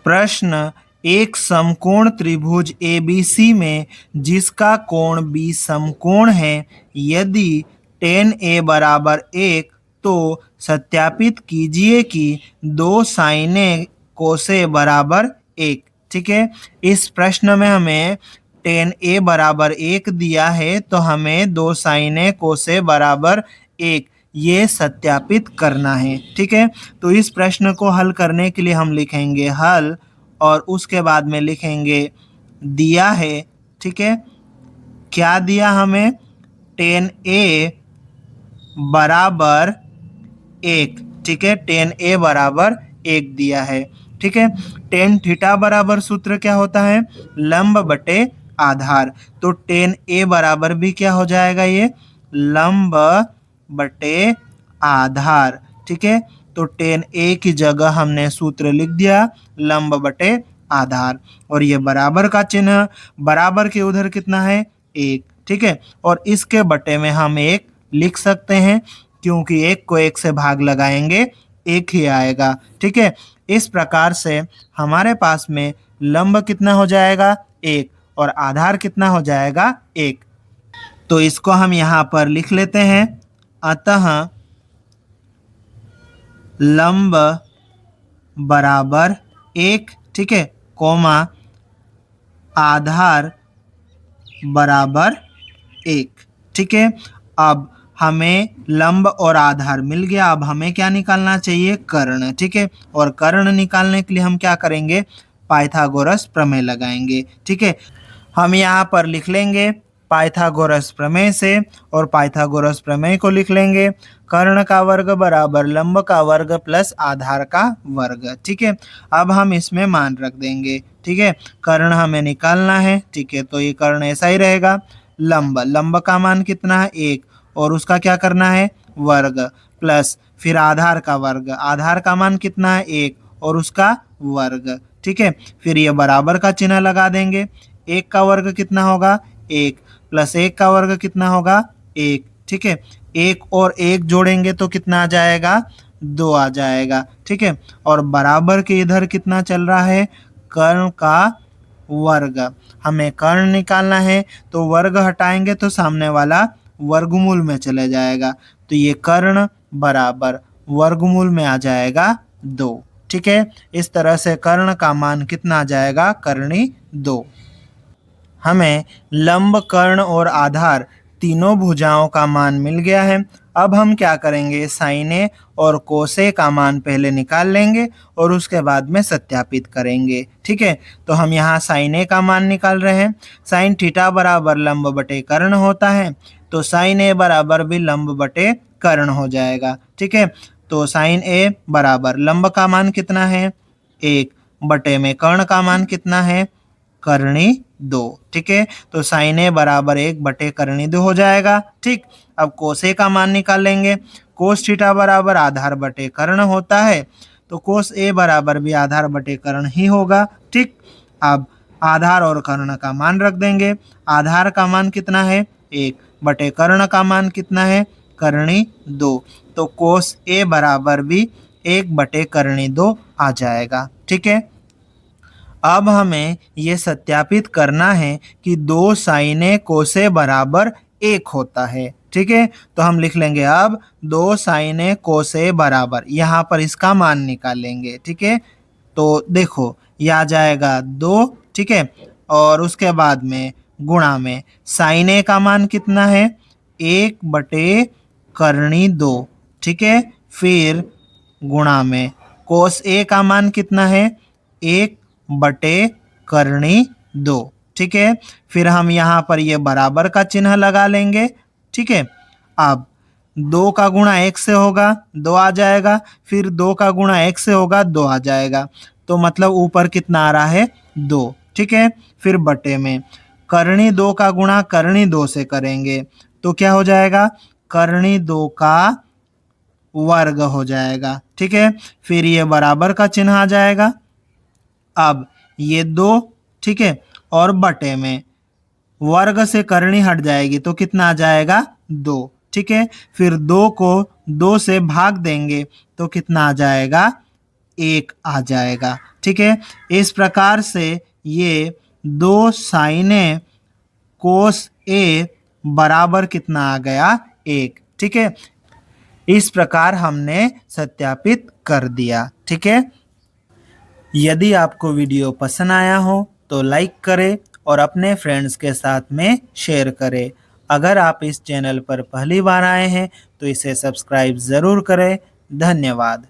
प्रश्न, एक समकोण त्रिभुज एबीसी में जिसका कोण बी समकोण है, यदि tan A बराबर 1 तो सत्यापित कीजिए कि 2 sin A cos A बराबर 1। ठीक है, इस प्रश्न में हमें tan A बराबर 1 दिया है, तो हमें 2 sin A cos A बराबर 1 ये सत्यापित करना है। ठीक है, तो इस प्रश्न को हल करने के लिए हम लिखेंगे हल और उसके बाद में लिखेंगे दिया है। ठीक है, क्या दिया हमें? tan A बराबर 1। ठीक है, tan A बराबर 1 दिया है। ठीक है, tan थीटा बराबर सूत्र क्या होता है? लंब बटे आधार। तो tan A बराबर भी क्या हो जाएगा? ये लंब बटे आधार। ठीक है, तो tan A की जगह हमने सूत्र लिख दिया लंब बटे आधार, और ये बराबर का चिन्ह, बराबर के उधर कितना है? 1। ठीक है, और इसके बटे में हम 1 लिख सकते हैं, क्योंकि 1 को 1 से भाग लगाएंगे 1 ही आएगा। ठीक है, इस प्रकार से हमारे पास में लंब कितना हो जाएगा? 1, और आधार कितना हो जाएगा? 1। तो इसको हम यहाँ पर लिख लेते हैं। अतः लंब बराबर 1, ठीक है, कोमा आधार बराबर 1। ठीक है, अब हमें लंब और आधार मिल गया। अब हमें क्या निकालना चाहिए? कर्ण। ठीक है, और कर्ण निकालने के लिए हम क्या करेंगे? पाइथागोरस प्रमेय लगाएंगे। ठीक है, हम यहाँ पर लिख लेंगे पाइथागोरस प्रमेय से, और पाइथागोरस प्रमेय को लिख लेंगे कर्ण का वर्ग बराबर लंब का वर्ग प्लस आधार का वर्ग। ठीक है, अब हम इसमें मान रख देंगे। ठीक है, कर्ण हमें निकालना है। ठीक है, तो ये कर्ण ऐसा ही रहेगा। लंब, लंब का मान कितना है? 1, और उसका क्या करना है? वर्ग, प्लस फिर आधार का वर्ग, आधार का मान कितना है? 1, और उसका वर्ग। ठीक है, फिर ये बराबर का चिन्ह लगा देंगे। 1 का वर्ग कितना होगा? 1, प्लस 1 का वर्ग कितना होगा? 1। ठीक है, 1 और 1 जोड़ेंगे तो कितना आ जाएगा? 2 आ जाएगा। ठीक है, और बराबर के इधर कितना चल रहा है? कर्ण का वर्ग। हमें कर्ण निकालना है, तो वर्ग हटाएंगे तो सामने वाला वर्गमूल में चले जाएगा, तो ये कर्ण बराबर वर्गमूल में आ जाएगा 2। ठीक है, इस तरह से कर्ण का मान कितना आ जाएगा? कर्णी 2। हमें लंब, कर्ण और आधार तीनों भुजाओं का मान मिल गया है। अब हम क्या करेंगे? साइन ए और कोस ए का मान पहले निकाल लेंगे और उसके बाद में सत्यापित करेंगे। ठीक है, तो हम यहाँ साइन ए का मान निकाल रहे हैं। साइन थीटा बराबर लंब बटे कर्ण होता है, तो साइन ए बराबर भी लंब बटे कर्ण हो जाएगा। ठीक है, तो साइन ए बराबर लंब का मान कितना है? 1, बटे में कर्ण का मान कितना है? कर्णी 2। ठीक है, तो साइन ए बराबर 1 बटे कर्णी 2 हो जाएगा। ठीक, अब कोस ए का मान निकाल लेंगे। कोस थीटा बराबर आधार बटे कर्ण होता है, तो कोस ए बराबर भी आधार बटे कर्ण ही होगा। ठीक, अब आधार और कर्ण का मान रख देंगे। आधार का मान कितना है? 1, बटे कर्ण का मान कितना है? कर्णी 2, तो कोस ए बराबर भी 1 बटे कर्णी 2 आ जाएगा। ठीक है, अब हमें ये सत्यापित करना है कि 2 साइन ए कोस ए बराबर 1 होता है। ठीक है, तो हम लिख लेंगे अब 2 साइन ए कोस ए बराबर, यहाँ पर इसका मान निकालेंगे। ठीक है, तो देखो ये आ जाएगा 2। ठीक है, और उसके बाद में गुणा में साइन ए का मान कितना है? 1 बटे कर्णी 2। ठीक है, फिर गुणा में कोस ए का मान कितना है? 1 बटे कर्णी 2। ठीक है, फिर हम यहाँ पर ये बराबर का चिन्ह लगा लेंगे। ठीक है, अब 2 का गुणा 1 से होगा 2 आ जाएगा, फिर 2 का गुणा 1 से होगा 2 आ जाएगा, तो मतलब ऊपर कितना आ रहा है? 2। ठीक है, फिर बटे में कर्णी 2 का गुणा कर्णी 2 से करेंगे तो क्या हो जाएगा? कर्णी 2 का वर्ग हो जाएगा। ठीक है, फिर ये बराबर का चिन्ह आ जाएगा। अब ये 2, ठीक है, और बटे में वर्ग से करनी हट जाएगी तो कितना आ जाएगा? 2। ठीक है, फिर 2 को 2 से भाग देंगे तो कितना आ जाएगा? 1 आ जाएगा। ठीक है। इस प्रकार से ये 2 साइने कोस ए बराबर कितना आ गया 1। ठीक है। इस प्रकार हमने सत्यापित कर दिया। ठीक है। यदि आपको वीडियो पसंद आया हो तो लाइक करें और अपने फ्रेंड्स के साथ में शेयर करें। अगर आप इस चैनल पर पहली बार आए हैं तो इसे सब्सक्राइब ज़रूर करें। धन्यवाद।